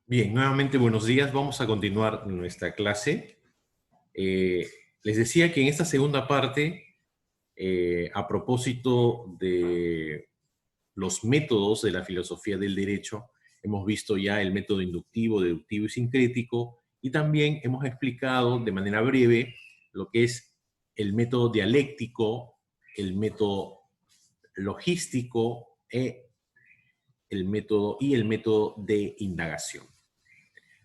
Bien, nuevamente buenos días. Vamos a continuar nuestra clase. Les decía que en esta segunda parte, a propósito de los métodos de la filosofía del derecho, hemos visto ya el método inductivo, deductivo y sincrético, y también hemos explicado de manera breve lo que es el método dialéctico, el método logístico el método de indagación.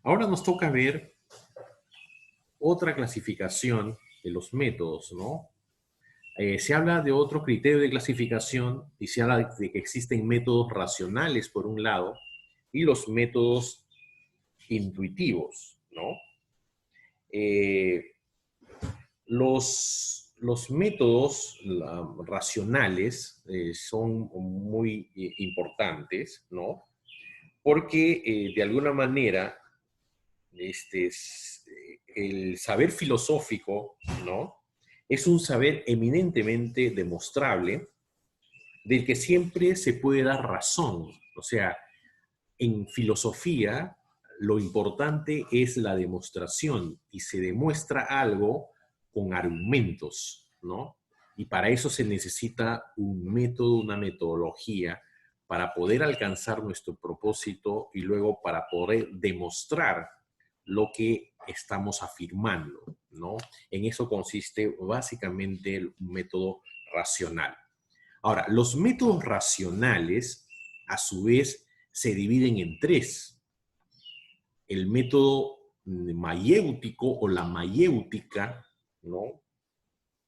Ahora nos toca ver otra clasificación de los métodos, ¿no? Se habla de otro criterio de clasificación y se habla de que existen métodos racionales por un lado y los métodos intuitivos, ¿no? Los métodos racionales son muy importantes, ¿no? Porque de alguna manera el saber filosófico, ¿no? Es un saber eminentemente demostrable del que siempre se puede dar razón. O sea, en filosofía lo importante es la demostración y se demuestra algo con argumentos, ¿no? Y para eso se necesita un método, una metodología para poder alcanzar nuestro propósito y luego para poder demostrar lo que estamos afirmando, ¿no? En eso consiste básicamente el método racional. Ahora, los métodos racionales, a su vez, se dividen en tres. El método mayéutico o la mayéutica, ¿no?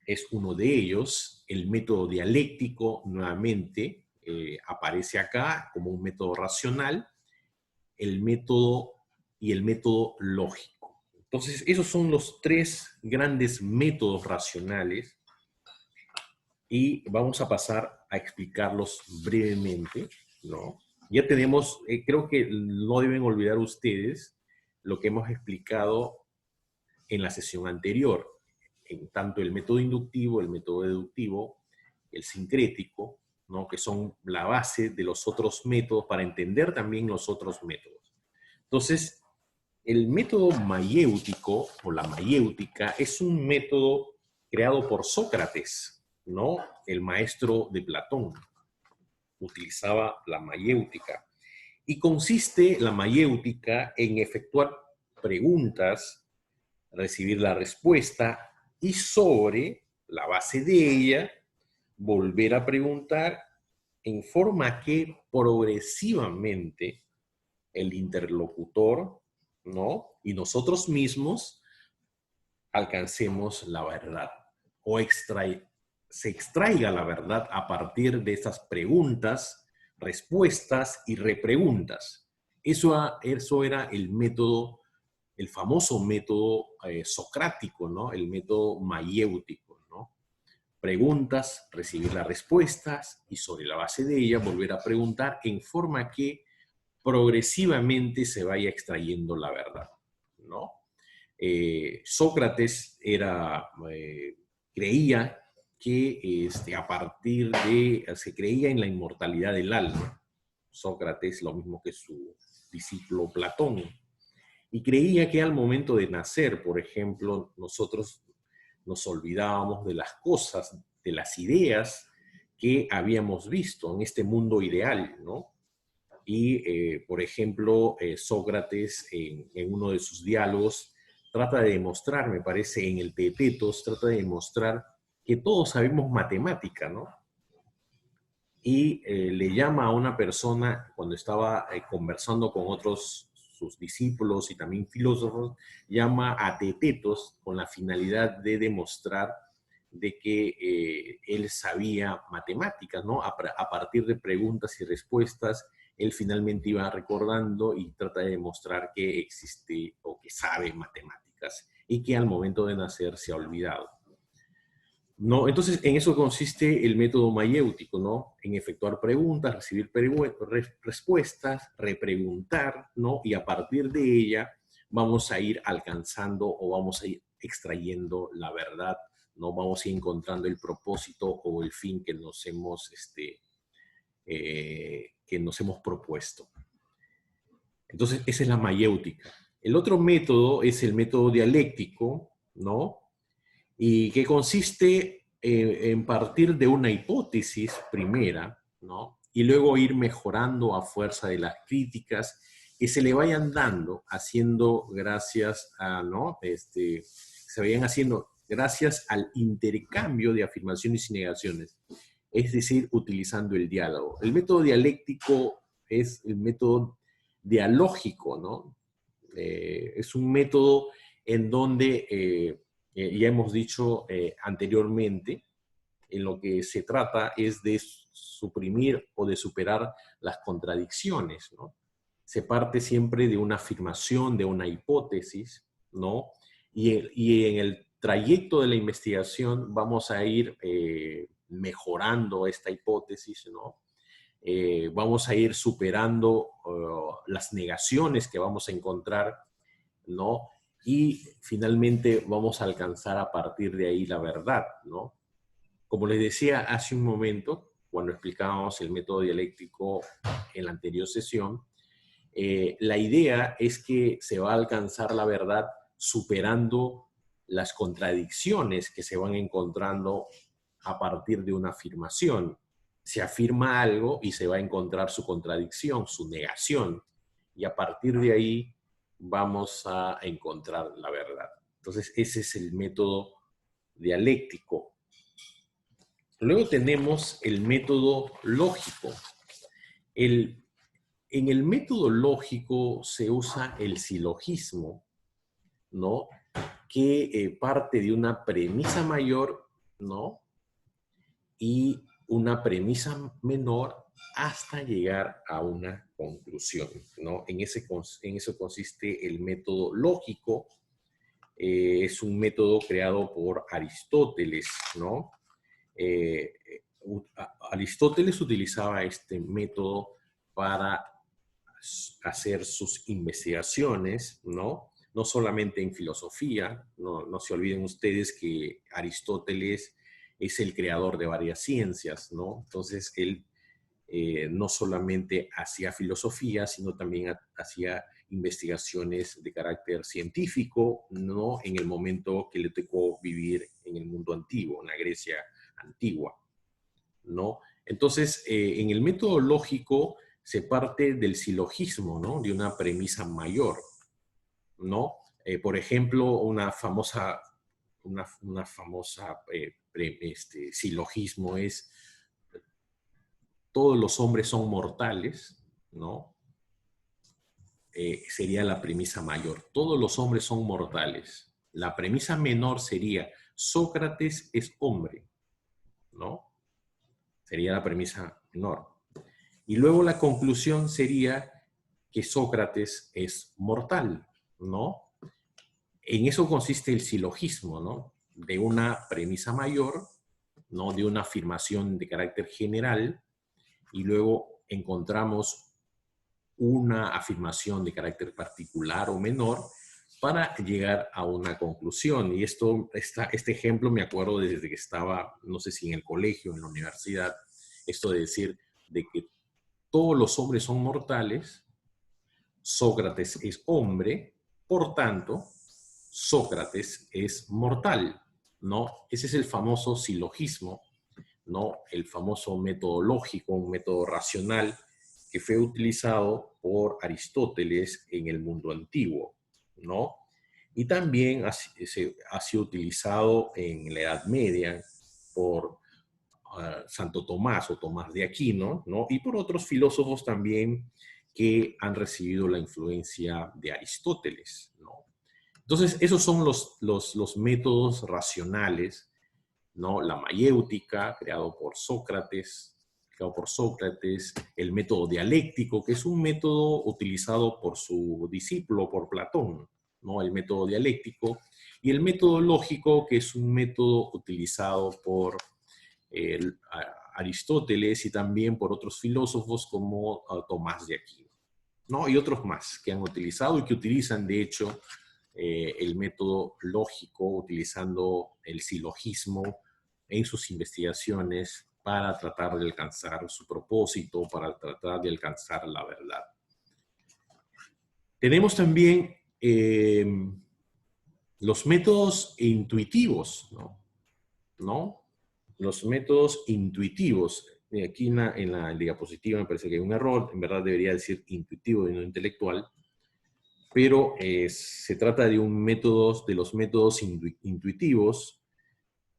Es uno de ellos. El método dialéctico, nuevamente, aparece acá como un método racional. El método lógico. Entonces, esos son los tres grandes métodos racionales y vamos a pasar a explicarlos brevemente, ¿no? Ya tenemos, creo que no deben olvidar ustedes lo que hemos explicado en la sesión anterior, en tanto el método inductivo, el método deductivo, el sincrético, ¿no? Que son la base de los otros métodos para entender también los otros métodos. Entonces, el método mayéutico o la mayéutica es un método creado por Sócrates, ¿no? El maestro de Platón utilizaba la mayéutica. Y consiste la mayéutica en efectuar preguntas, recibir la respuesta y sobre la base de ella volver a preguntar en forma que progresivamente el interlocutor, ¿no? Y nosotros mismos alcancemos la verdad o se extraiga la verdad a partir de estas preguntas, respuestas y repreguntas. Eso era el método, el famoso método socrático, ¿no? El método mayéutico, ¿no? Preguntas, recibir las respuestas y sobre la base de ellas volver a preguntar en forma que progresivamente se vaya extrayendo la verdad, ¿no? Sócrates creía que se creía en la inmortalidad del alma. Sócrates, lo mismo que su discípulo Platón. Y creía que al momento de nacer, por ejemplo, nosotros nos olvidábamos de las cosas, de las ideas que habíamos visto en este mundo ideal, ¿no? Y, por ejemplo, Sócrates en uno de sus diálogos trata de demostrar, me parece, en el Teetetos, trata de demostrar que todos sabemos matemática, ¿no? Y le llama a una persona, cuando estaba conversando con otros, sus discípulos y también filósofos, llama a Teetetos con la finalidad de demostrar de que él sabía matemáticas, ¿no? A partir de preguntas y respuestas, él finalmente iba recordando y trata de demostrar que existe o que sabe matemáticas y que al momento de nacer se ha olvidado. ¿No? Entonces, en eso consiste el método mayéutico, ¿no? En efectuar preguntas, recibir respuestas, repreguntar, ¿no? Y a partir de ella vamos a ir alcanzando o vamos a ir extrayendo la verdad, ¿no? Vamos a ir encontrando el propósito o el fin que nos hemos propuesto. Entonces, esa es la mayéutica. El otro método es el método dialéctico, ¿no? Y que consiste en partir de una hipótesis primera, ¿no? Y luego ir mejorando a fuerza de las críticas que se le vayan dando, haciendo gracias a, ¿no? Se vayan haciendo gracias al intercambio de afirmaciones y negaciones, es decir, utilizando el diálogo. El método dialéctico es el método dialógico, ¿no? Es un método en donde ya hemos dicho anteriormente, en lo que se trata es de suprimir o de superar las contradicciones, ¿no? Se parte siempre de una afirmación, de una hipótesis, ¿no? Y en el trayecto de la investigación vamos a ir mejorando esta hipótesis, ¿no? Vamos a ir superando las negaciones que vamos a encontrar, ¿no? Y finalmente vamos a alcanzar a partir de ahí la verdad, ¿no? Como les decía hace un momento, cuando explicábamos el método dialéctico en la anterior sesión, la idea es que se va a alcanzar la verdad superando las contradicciones que se van encontrando a partir de una afirmación. Se afirma algo y se va a encontrar su contradicción, su negación, y a partir de ahí vamos a encontrar la verdad. Entonces, ese es el método dialéctico. Luego tenemos el método lógico. En el método lógico se usa el silogismo, ¿no? Que parte de una premisa mayor, ¿no? Y una premisa menor hasta llegar a una conclusión, ¿no? En eso consiste el método lógico. Es un método creado por Aristóteles, ¿no? Aristóteles utilizaba este método para hacer sus investigaciones, ¿no? No solamente en filosofía, no se olviden ustedes que Aristóteles es el creador de varias ciencias, ¿no? Entonces, él no solamente hacía filosofía, sino también hacía investigaciones de carácter científico, ¿no? En el momento que le tocó vivir en el mundo antiguo, en la Grecia antigua, ¿no? Entonces, en el método lógico se parte del silogismo, ¿no? De una premisa mayor, ¿no? Por ejemplo, una famosa silogismo es: todos los hombres son mortales, ¿no? Sería la premisa mayor. Todos los hombres son mortales. La premisa menor sería: Sócrates es hombre, ¿no? Sería la premisa menor. Y luego la conclusión sería que Sócrates es mortal, ¿no? En eso consiste el silogismo, ¿no? De una premisa mayor, ¿no? De una afirmación de carácter general, y luego encontramos una afirmación de carácter particular o menor para llegar a una conclusión. Y este ejemplo me acuerdo desde que estaba, no sé si en el colegio, en la universidad, esto de decir de que todos los hombres son mortales, Sócrates es hombre, por tanto, Sócrates es mortal, ¿no? Ese es el famoso silogismo, ¿no? El famoso método lógico, un método racional que fue utilizado por Aristóteles en el mundo antiguo, ¿no? Y también ha sido utilizado en la Edad Media por Santo Tomás o Tomás de Aquino, ¿no? Y por otros filósofos también que han recibido la influencia de Aristóteles, ¿no? Entonces, esos son los métodos racionales, ¿no? La mayéutica, creado por Sócrates, el método dialéctico, que es un método utilizado por su discípulo, por Platón, ¿no? El método dialéctico, y el método lógico, que es un método utilizado por Aristóteles y también por otros filósofos como Tomás de Aquino, ¿no? Y otros más que han utilizado y que utilizan, de hecho, el método lógico, utilizando el silogismo en sus investigaciones para tratar de alcanzar su propósito, para tratar de alcanzar la verdad. Tenemos también los métodos intuitivos, ¿no? Los métodos intuitivos. Aquí en la diapositiva me parece que hay un error, en verdad debería decir intuitivo y no intelectual, pero se trata de los métodos intuitivos,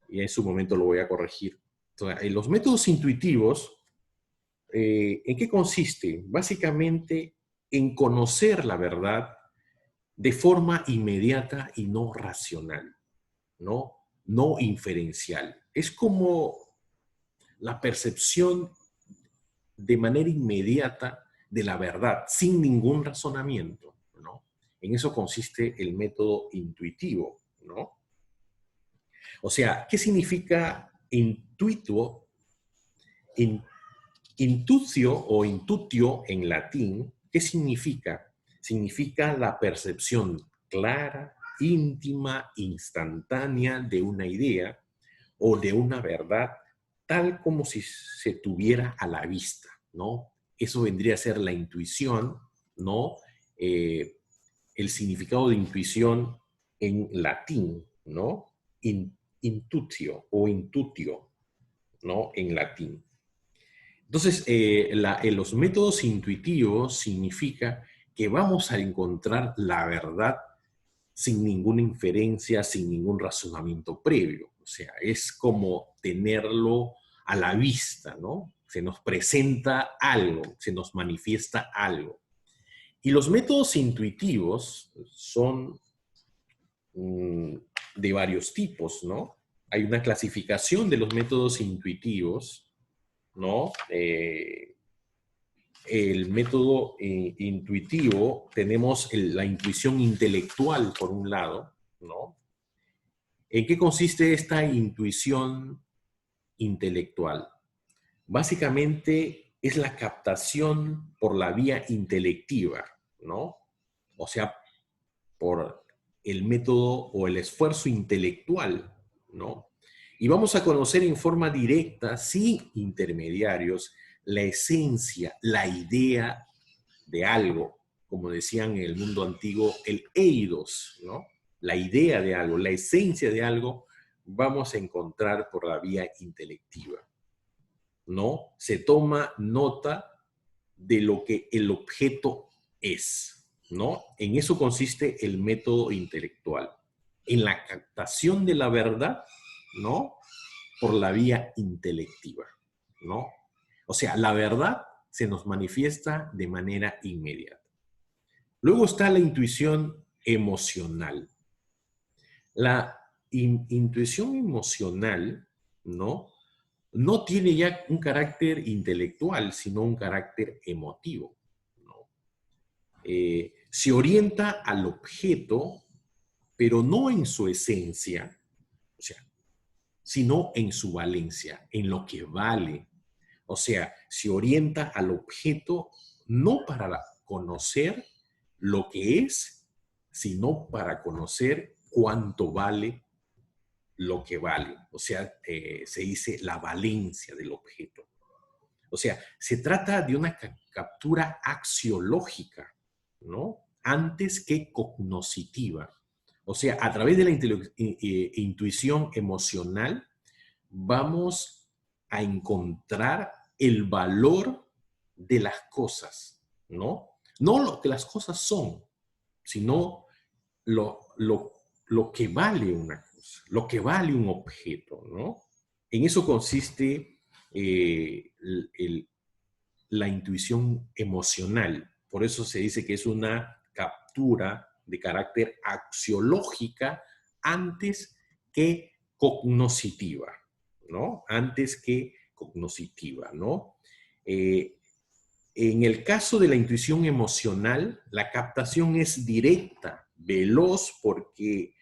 y en su momento lo voy a corregir. Entonces, los métodos intuitivos, ¿en qué consiste? Básicamente en conocer la verdad de forma inmediata y no racional, ¿no? No inferencial. Es como la percepción de manera inmediata de la verdad, sin ningún razonamiento, ¿no? En eso consiste el método intuitivo, ¿no? O sea, ¿qué significa intuito? Intutio o intutio en latín, ¿qué significa? Significa la percepción clara, íntima, instantánea de una idea o de una verdad, tal como si se tuviera a la vista, ¿no? Eso vendría a ser la intuición, ¿no? El significado de intuición en latín, ¿no? Intutio o intutio, ¿no? En latín. Entonces, los métodos intuitivos significa que vamos a encontrar la verdad sin ninguna inferencia, sin ningún razonamiento previo. O sea, es como tenerlo a la vista, ¿no? Se nos presenta algo, se nos manifiesta algo. Y los métodos intuitivos son de varios tipos, ¿no? Hay una clasificación de los métodos intuitivos, ¿no? El método intuitivo, tenemos la intuición intelectual, por un lado, ¿no? ¿En qué consiste esta intuición intelectual? Básicamente es la captación por la vía intelectiva, ¿no? O sea, por el método o el esfuerzo intelectual, ¿no? Y vamos a conocer en forma directa, sin intermediarios, la esencia, la idea de algo, como decían en el mundo antiguo, el eidos, ¿no? La idea de algo, la esencia de algo, vamos a encontrar por la vía intelectiva, ¿no? Se toma nota de lo que el objeto es, ¿no? En eso consiste el método intelectual, en la captación de la verdad, ¿no? Por la vía intelectiva, ¿no? O sea, la verdad se nos manifiesta de manera inmediata. Luego está la intuición emocional. La intuición emocional, ¿no? No tiene ya un carácter intelectual, sino un carácter emotivo, ¿no? Se orienta al objeto, pero no en su esencia, o sea, sino en su valencia, en lo que vale. O sea, se orienta al objeto no para conocer lo que es, sino para conocer cuánto vale lo que vale. O sea, se dice la valencia del objeto. O sea, se trata de una captura axiológica, ¿no? Antes que cognoscitiva. O sea, a través de la intuición emocional vamos a encontrar el valor de las cosas, ¿no? No lo que las cosas son, sino lo que vale una cosa, lo que vale un objeto, ¿no? En eso consiste la intuición emocional. Por eso se dice que es una captura de carácter axiológica antes que cognoscitiva, ¿no? Antes que cognoscitiva, ¿no? En el caso de la intuición emocional, la captación es directa, veloz, porque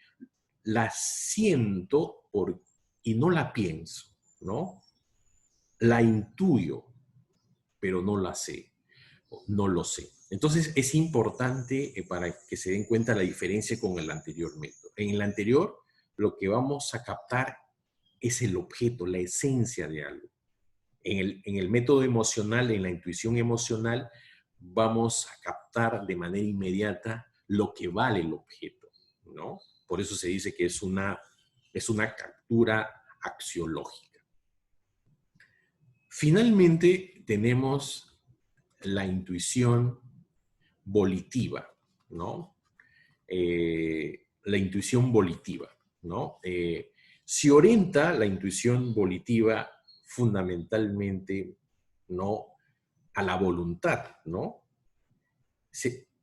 la siento y no la pienso, ¿no? La intuyo, pero no la sé, no lo sé. Entonces es importante para que se den cuenta la diferencia con el anterior método. En el anterior, lo que vamos a captar es el objeto, la esencia de algo. En el método emocional, en la intuición emocional, vamos a captar de manera inmediata lo que vale el objeto, ¿no? Por eso se dice que es una captura axiológica. Finalmente, tenemos la intuición volitiva, ¿no? La intuición volitiva, ¿no? Se orienta la intuición volitiva fundamentalmente, ¿no?, a la voluntad, ¿no?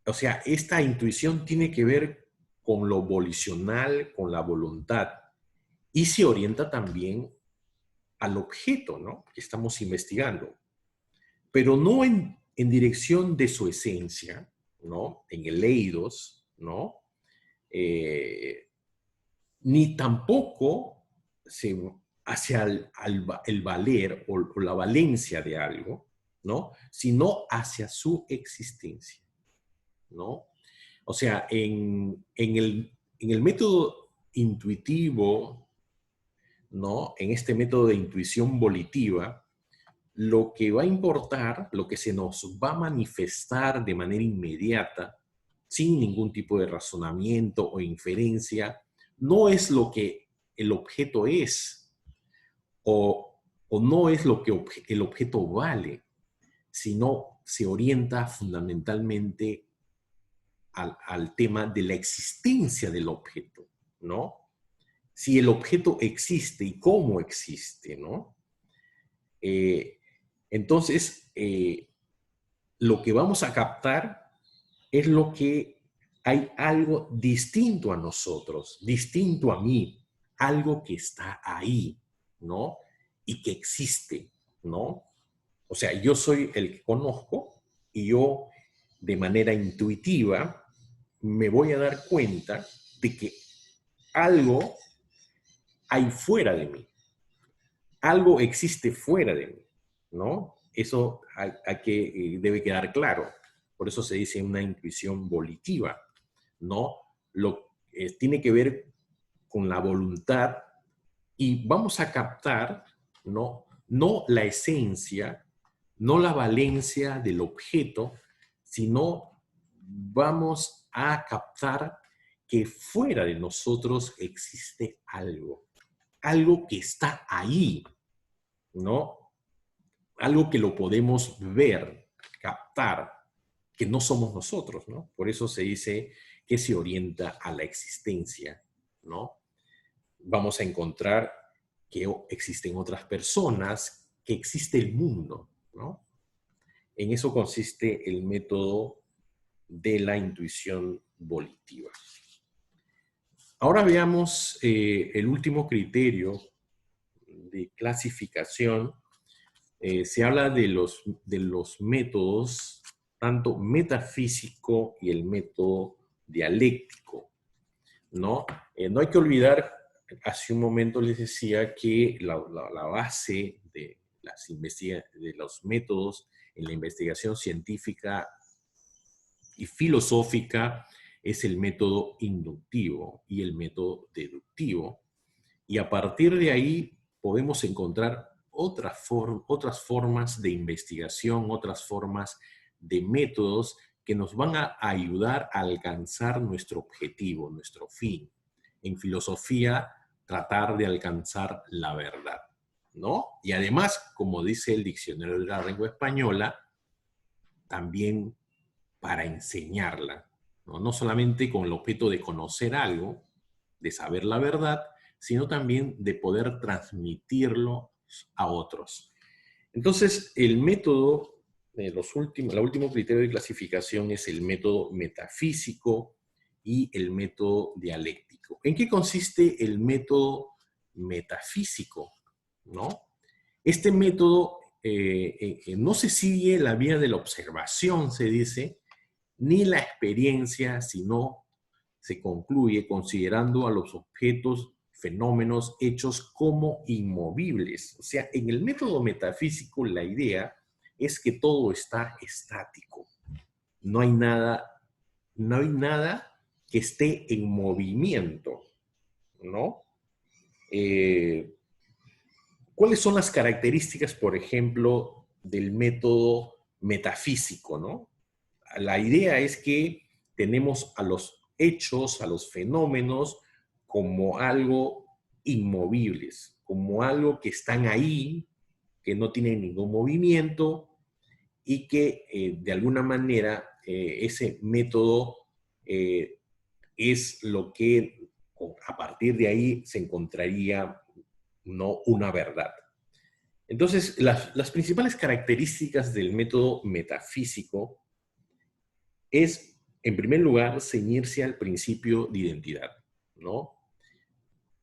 O sea, esta intuición tiene que ver con lo volicional, con la voluntad, y se orienta también al objeto, ¿no?, que estamos investigando, pero no en dirección de su esencia, ¿no?, en el eidos, ¿no?, ni tampoco hacia el valer o la valencia de algo, ¿no?, sino hacia su existencia, ¿no? O sea, en el método intuitivo, ¿no?, en este método de intuición volitiva, lo que va a importar, lo que se nos va a manifestar de manera inmediata, sin ningún tipo de razonamiento o inferencia, no es lo que el objeto es, o no es lo que el objeto vale, sino se orienta fundamentalmente al tema de la existencia del objeto, ¿no? Si el objeto existe y cómo existe, ¿no? Entonces, lo que vamos a captar es lo que hay algo distinto a nosotros, distinto a mí, algo que está ahí, ¿no? Y que existe, ¿no? O sea, yo soy el que conozco y yo de manera intuitiva me voy a dar cuenta de que algo hay fuera de mí, algo existe fuera de mí, ¿no? Eso debe quedar claro. Por eso se dice una intuición volitiva, ¿no? Tiene que ver con la voluntad y vamos a captar, no la esencia, no la valencia del objeto, sino vamos a captar que fuera de nosotros existe algo que está ahí, ¿no? Algo que lo podemos ver, captar, que no somos nosotros, ¿no? Por eso se dice que se orienta a la existencia, ¿no? Vamos a encontrar que existen otras personas, que existe el mundo, ¿no? En eso consiste el método de la intuición volitiva. Ahora veamos el último criterio de clasificación. Se habla de los métodos, tanto metafísico y el método dialéctico, ¿no? No hay que olvidar, hace un momento les decía que la base de los métodos en la investigación científica y filosófica es el método inductivo y el método deductivo. Y a partir de ahí podemos encontrar otras formas de investigación, otras formas de métodos que nos van a ayudar a alcanzar nuestro objetivo, nuestro fin. En filosofía, tratar de alcanzar la verdad, ¿no? Y además, como dice el diccionario de la lengua española, también para enseñarla, ¿no? No solamente con el objeto de conocer algo, de saber la verdad, sino también de poder transmitirlo a otros. Entonces, el método, el último criterio de clasificación es el método metafísico y el método dialéctico. ¿En qué consiste el método metafísico? ¿No? Este método no se sigue la vía de la observación, se dice, ni la experiencia, sino se concluye considerando a los objetos, fenómenos, hechos como inmovibles. O sea, en el método metafísico la idea es que todo está estático. No hay nada, no hay nada que esté en movimiento, ¿no? ¿Cuáles son las características, por ejemplo, del método metafísico, ¿no? La idea es que tenemos a los hechos, a los fenómenos, como algo inmovibles, como algo que están ahí, que no tienen ningún movimiento y que de alguna manera ese método es lo que a partir de ahí se encontraría, ¿no?, una verdad. Entonces, las principales características del método metafísico es, en primer lugar, ceñirse al principio de identidad, ¿no?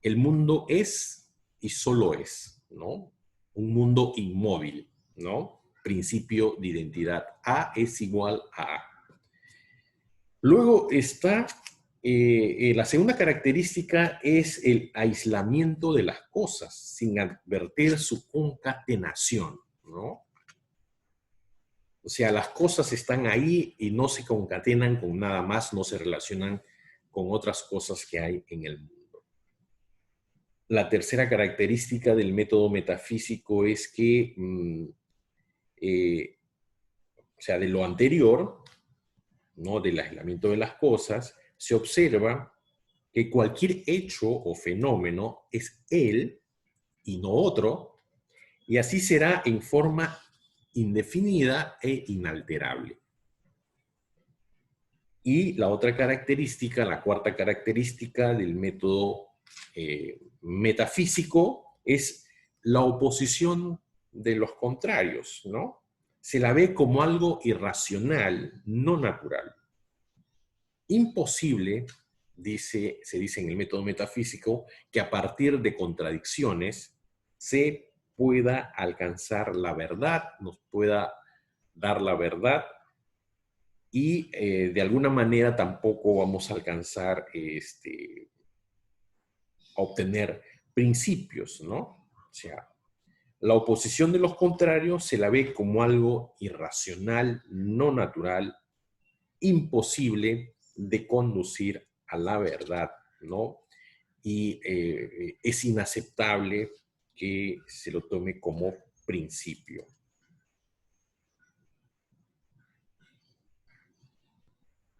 El mundo es y solo es, ¿no? Un mundo inmóvil, ¿no? Principio de identidad. A es igual a A. Luego está, la segunda característica es el aislamiento de las cosas, sin advertir su concatenación, ¿no? O sea, las cosas están ahí y no se concatenan con nada más, no se relacionan con otras cosas que hay en el mundo. La tercera característica del método metafísico es que, o sea, de lo anterior, ¿no?, del aislamiento de las cosas, se observa que cualquier hecho o fenómeno es él y no otro, y así será en forma indefinida e inalterable. Y la otra característica, la cuarta característica del método metafísico es la oposición de los contrarios, ¿no? Se la ve como algo irracional, no natural. Imposible, se dice en el método metafísico, que a partir de contradicciones se pueda alcanzar la verdad, nos pueda dar la verdad, y de alguna manera tampoco vamos a alcanzar a obtener principios, ¿no? O sea, la oposición de los contrarios se la ve como algo irracional, no natural, imposible de conducir a la verdad, ¿no? Y es inaceptable que se lo tome como principio.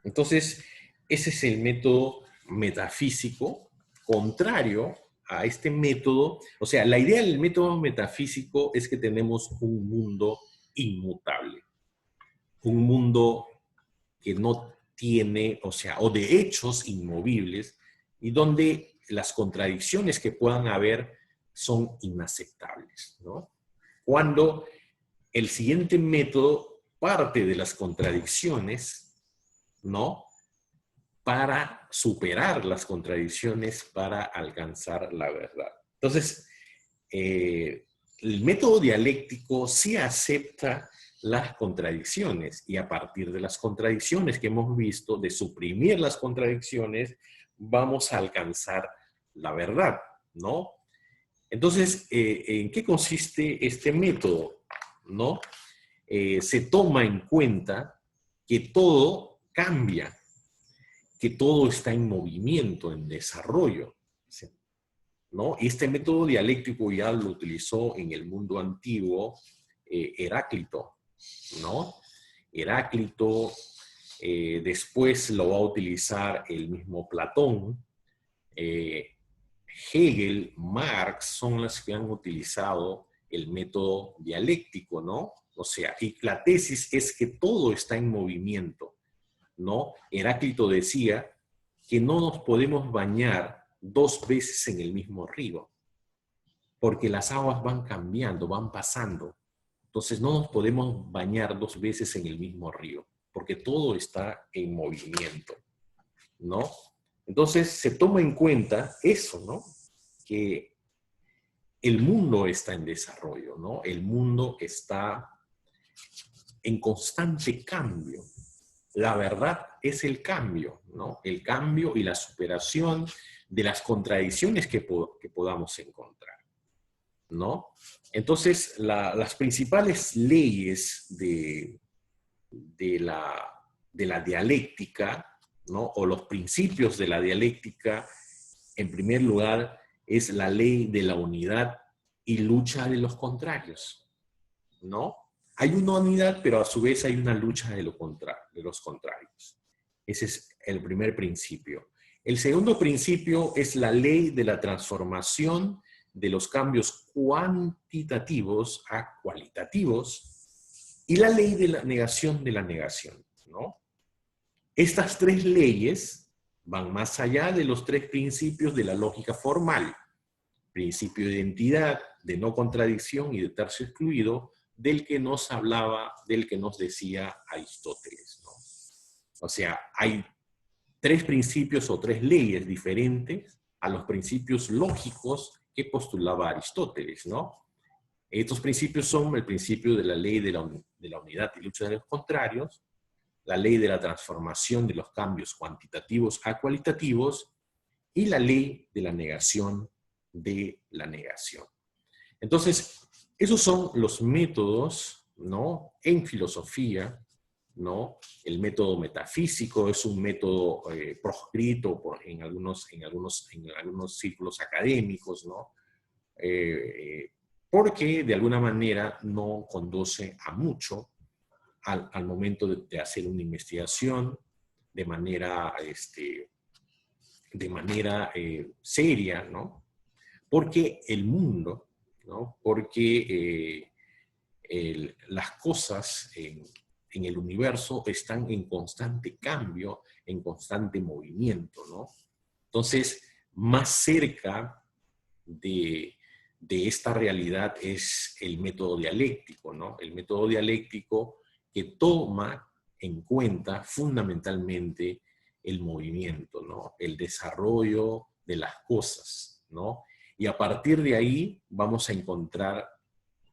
Entonces, ese es el método metafísico, contrario a este método. O sea, la idea del método metafísico es que tenemos un mundo inmutable, un mundo que no tiene, o sea, o de hechos inmovibles, y donde las contradicciones que puedan haber son inaceptables, ¿no? Cuando el siguiente método parte de las contradicciones, ¿no?, para superar las contradicciones, para alcanzar la verdad. Entonces, el método dialéctico sí acepta las contradicciones, y a partir de las contradicciones que hemos visto, de suprimir las contradicciones, vamos a alcanzar la verdad, ¿no? Entonces, ¿en qué consiste este método? ¿No? Se toma en cuenta que todo cambia, que todo está en movimiento, en desarrollo, ¿no? Este método dialéctico ya lo utilizó en el mundo antiguo Heráclito, ¿no? Heráclito, después lo va a utilizar el mismo Platón, Hegel, Marx son las que han utilizado el método dialéctico, ¿no? O sea, y la tesis es que todo está en movimiento, ¿no? Heráclito decía que no nos podemos bañar 2 veces en el mismo río, porque las aguas van cambiando, van pasando. Entonces no nos podemos bañar 2 veces en el mismo río, porque todo está en movimiento, ¿no? Entonces se toma en cuenta eso, ¿no? Que el mundo está en desarrollo, ¿no? El mundo está en constante cambio. La verdad es el cambio, ¿no? El cambio y la superación de las contradicciones que podamos encontrar, ¿no? Entonces, las principales leyes de la dialéctica, ¿no? O los principios de la dialéctica, en primer lugar, es la ley de la unidad y lucha de los contrarios, ¿no? Hay una unidad, pero a su vez hay una lucha de los contrarios. Ese es el primer principio. El segundo principio es la ley de la transformación de los cambios cuantitativos a cualitativos y la ley de la negación, ¿no? Estas 3 leyes van más allá de los 3 principios de la lógica formal. Principio de identidad, de no contradicción y de tercio excluido, del que nos hablaba, del que nos decía Aristóteles, ¿no? O sea, hay 3 principios o 3 leyes diferentes a los principios lógicos que postulaba Aristóteles, ¿no? Estos principios son el principio de la ley de la unidad y lucha de los contrarios, la ley de la transformación de los cambios cuantitativos a cualitativos y la ley de la negación de la negación. Entonces, esos son los métodos, ¿no? En filosofía, ¿no? El método metafísico es un método proscrito en algunos círculos académicos, ¿no? Porque de alguna manera no conduce a mucho al momento de hacer una investigación de manera seria, ¿no? Porque el mundo, ¿no? Porque las cosas en el universo están en constante cambio, en constante movimiento, ¿no? Entonces, más cerca de esta realidad es el método dialéctico, ¿no? El método dialéctico que toma en cuenta fundamentalmente el movimiento, ¿no? El desarrollo de las cosas, ¿no? Y a partir de ahí vamos a encontrar,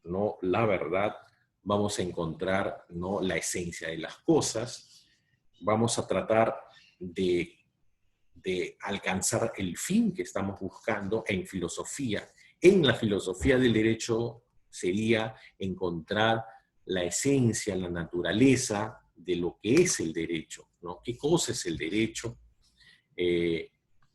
¿no? La verdad, vamos a encontrar, ¿no? La esencia de las cosas, vamos a tratar de alcanzar el fin que estamos buscando en filosofía. En la filosofía del derecho sería encontrar la esencia, la naturaleza de lo que es el derecho, ¿no? ¿Qué cosa es el derecho?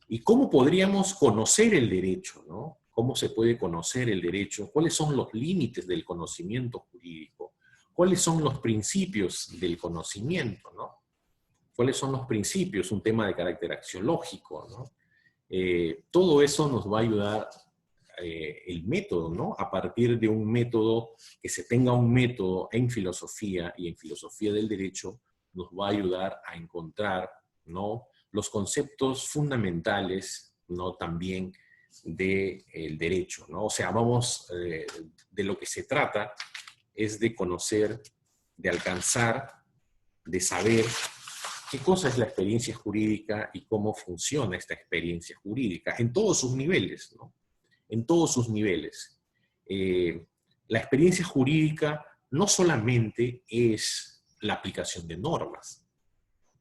¿Y cómo podríamos conocer el derecho, ¿no? ¿Cómo se puede conocer el derecho? ¿Cuáles son los límites del conocimiento jurídico? ¿Cuáles son los principios del conocimiento, ¿no? ¿Cuáles son los principios? Un tema de carácter axiológico, ¿no? Todo eso nos va a ayudar el método, ¿no? A partir de un método, que se tenga un método en filosofía y en filosofía del derecho, nos va a ayudar a encontrar, ¿no? Los conceptos fundamentales, ¿no? También del derecho, ¿no? O sea, de lo que se trata es de conocer, de alcanzar, de saber qué cosa es la experiencia jurídica y cómo funciona esta experiencia jurídica en todos sus niveles, ¿no? En todos sus niveles. La experiencia jurídica no solamente es la aplicación de normas,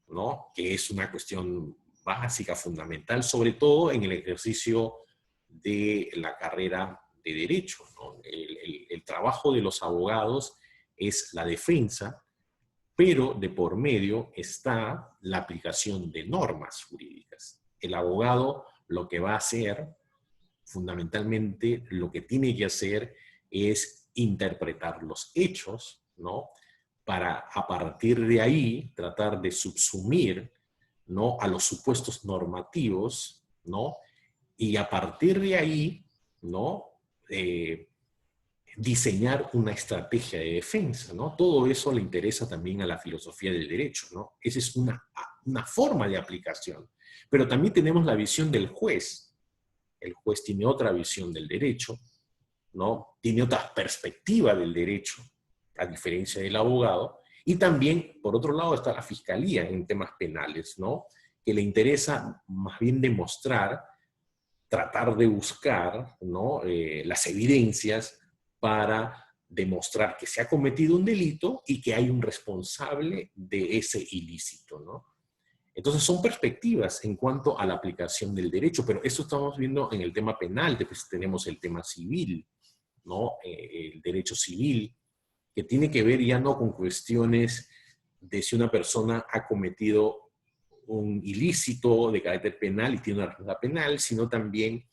¿no? Que es una cuestión básica, fundamental, sobre todo en el ejercicio de la carrera de derecho, ¿no? El trabajo de los abogados es la defensa, pero de por medio está la aplicación de normas jurídicas. El abogado lo que va a hacer, fundamentalmente, lo que tiene que hacer es interpretar los hechos, ¿no? Para a partir de ahí tratar de subsumir, ¿no? A los supuestos normativos, ¿no? Y a partir de ahí, ¿no? diseñar una estrategia de defensa, ¿no? Todo eso le interesa también a la filosofía del derecho, ¿no? Esa es una forma de aplicación. Pero también tenemos la visión del juez. El juez tiene otra visión del derecho, ¿no? Tiene otra perspectiva del derecho, a diferencia del abogado. Y también, por otro lado, está la fiscalía en temas penales, ¿no? Que le interesa más bien demostrar, tratar de buscar, ¿no? Las evidencias para demostrar que se ha cometido un delito y que hay un responsable de ese ilícito, ¿no? Entonces son perspectivas en cuanto a la aplicación del derecho, pero eso estamos viendo en el tema penal. Después tenemos el tema civil, ¿no? El derecho civil, que tiene que ver ya no con cuestiones de si una persona ha cometido un ilícito de carácter penal y tiene una responsabilidad penal, sino también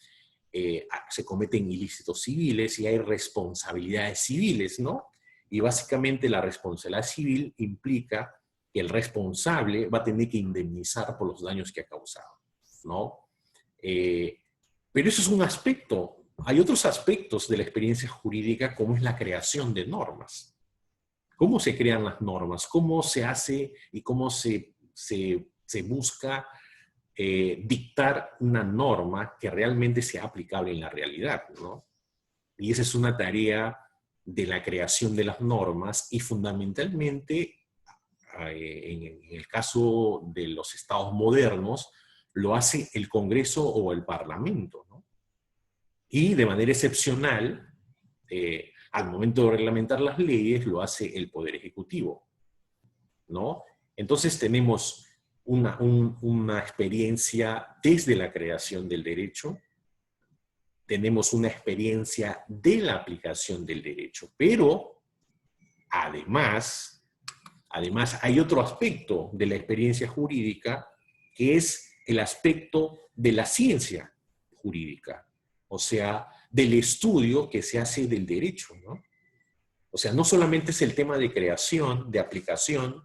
se cometen ilícitos civiles y hay responsabilidades civiles, ¿no? Y básicamente la responsabilidad civil implica que el responsable va a tener que indemnizar por los daños que ha causado, ¿no? Eh, pero eso es un aspecto. Hay otros aspectos de la experiencia jurídica, como es la creación de normas. ¿Cómo se crean las normas? ¿Cómo se hace y cómo se busca dictar una norma que realmente sea aplicable en la realidad, ¿no? Y esa es una tarea de la creación de las normas y fundamentalmente, en el caso de los estados modernos, lo hace el Congreso o el Parlamento, ¿no? Y de manera excepcional, al momento de reglamentar las leyes, lo hace el Poder Ejecutivo, ¿no? Entonces tenemos una experiencia desde la creación del derecho, tenemos una experiencia de la aplicación del derecho, pero además hay otro aspecto de la experiencia jurídica que es el aspecto de la ciencia jurídica, o sea, del estudio que se hace del derecho, ¿no? O sea, no solamente es el tema de creación, de aplicación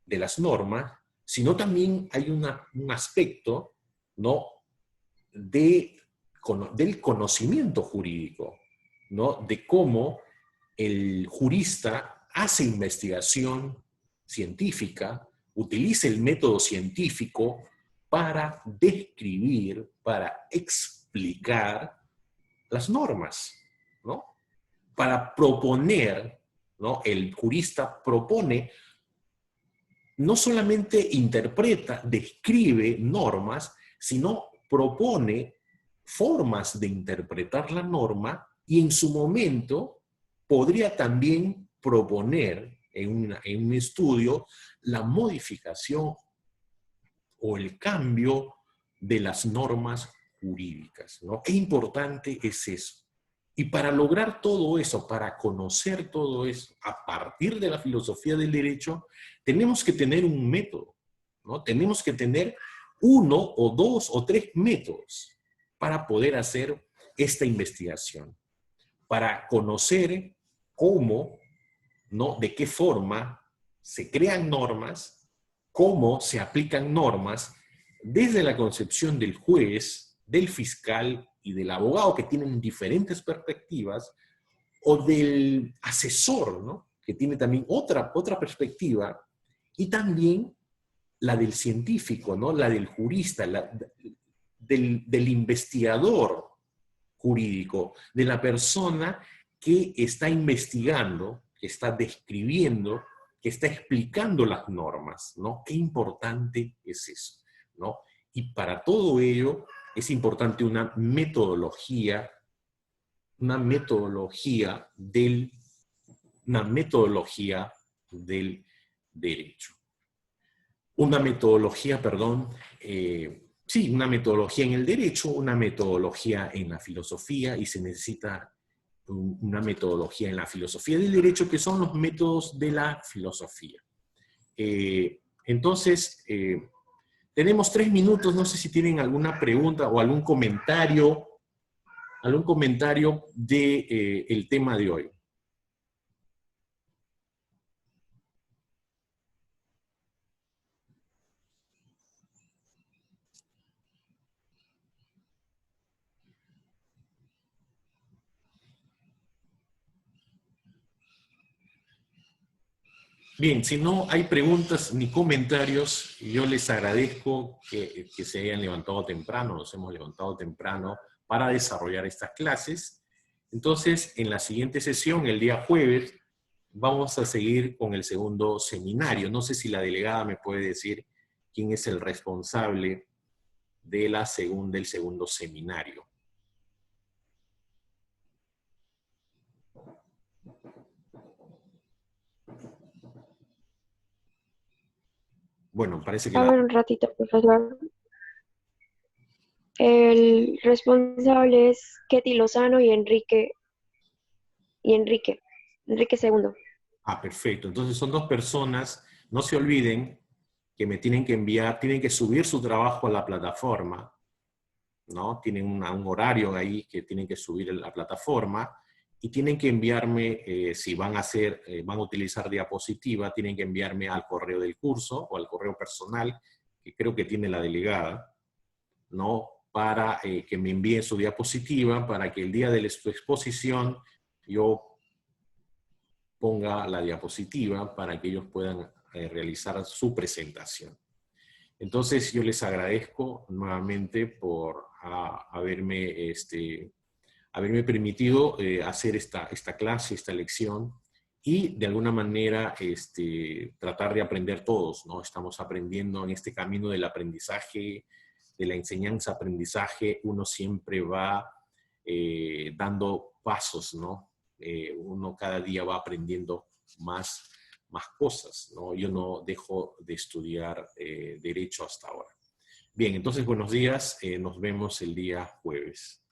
de las normas, sino también hay un aspecto, ¿no? Del conocimiento jurídico, ¿no? De cómo el jurista hace investigación científica, utiliza el método científico para describir, para explicar las normas, ¿no? Para proponer, ¿no? El jurista propone, no solamente interpreta, describe normas, sino propone formas de interpretar la norma y en su momento podría también proponer en un estudio la modificación o el cambio de las normas jurídicas, ¿no? Qué importante es eso. Y para lograr todo eso, para conocer todo eso, a partir de la filosofía del derecho, tenemos que tener un método, ¿no? Tenemos que tener uno o dos o tres métodos para poder hacer esta investigación, para conocer cómo, ¿no? De qué forma se crean normas, cómo se aplican normas desde la concepción del juez, del fiscal y del abogado, que tienen diferentes perspectivas, o del asesor, ¿no? Que tiene también otra perspectiva, y también la del científico, ¿no? La del jurista, del investigador jurídico, de la persona que está investigando, que está describiendo, que está explicando las normas, ¿no? Qué importante es eso, ¿no? Y para todo ello es importante una metodología del, una metodología del derecho. Una metodología, perdón, sí, una metodología en el derecho, una metodología en la filosofía, y se necesita una metodología en la filosofía del derecho, que son los métodos de la filosofía. Entonces, tenemos 3 minutos, no sé si tienen alguna pregunta o algún comentario de, el tema de hoy. Bien, si no hay preguntas ni comentarios, yo les agradezco que se hayan levantado temprano, nos hemos levantado temprano para desarrollar estas clases. Entonces, en la siguiente sesión, el día jueves, vamos a seguir con el segundo seminario. No sé si la delegada me puede decir quién es el responsable de del segundo seminario. Bueno, parece que A la... ver, un ratito, profesor. El responsable es Ketty Lozano Enrique segundo. Ah, perfecto. Entonces son dos personas. No se olviden que me tienen que enviar, tienen que subir su trabajo a la plataforma, ¿no? Tienen un horario ahí que tienen que subir en la plataforma y tienen que enviarme, si van a hacer, van a utilizar diapositiva, tienen que enviarme al correo del curso o al correo personal, que creo que tiene la delegada, ¿no? Para que me envíen su diapositiva, para que el día de su exposición yo ponga la diapositiva para que ellos puedan realizar su presentación. Entonces yo les agradezco nuevamente por haberme permitido hacer esta clase, esta lección, y de alguna manera tratar de aprender todos, ¿no? Estamos aprendiendo en este camino del aprendizaje, de la enseñanza-aprendizaje, uno siempre va dando pasos, ¿no? Uno cada día va aprendiendo más cosas, ¿no? Yo no dejo de estudiar derecho hasta ahora. Bien, entonces buenos días, nos vemos el día jueves.